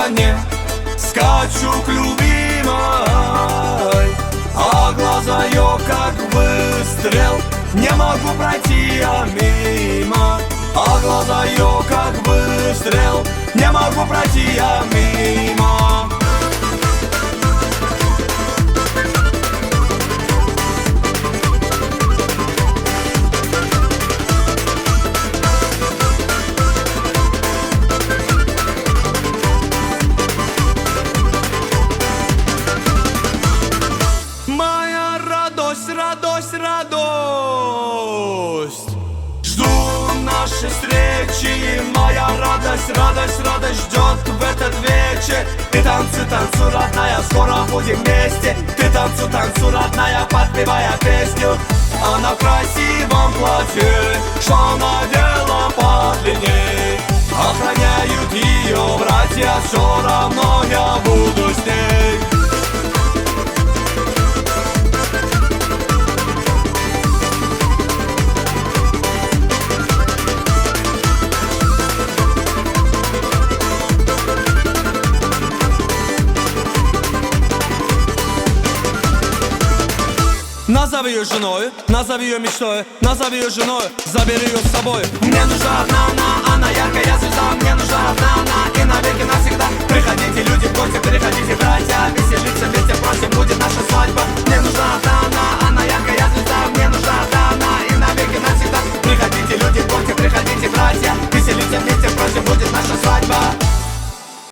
коне, скачу к любимой, а глаза ее как выстрел, не могу пройти я мимо. А глаза ее как выстрел, не могу пройти я мимо. Моя радость, радость, радость, жду нашей встречи. Моя радость, радость, радость ждет в этот вечер. Ты танцуй, танцуй, родная, скоро будем вместе. Ты танцуй, танцуй, родная, подпевая песню. Она в красивом платье, что надела подлинней. Охраняют ее братья, все равно я буду с ней. Назови ее женой, назови ее мечтой, назови ее женой, забери ее с собой. Мне нужна одна она яркая звезда. Мне нужна одна она и навеки навсегда. Приходите, люди, в гости, переходите,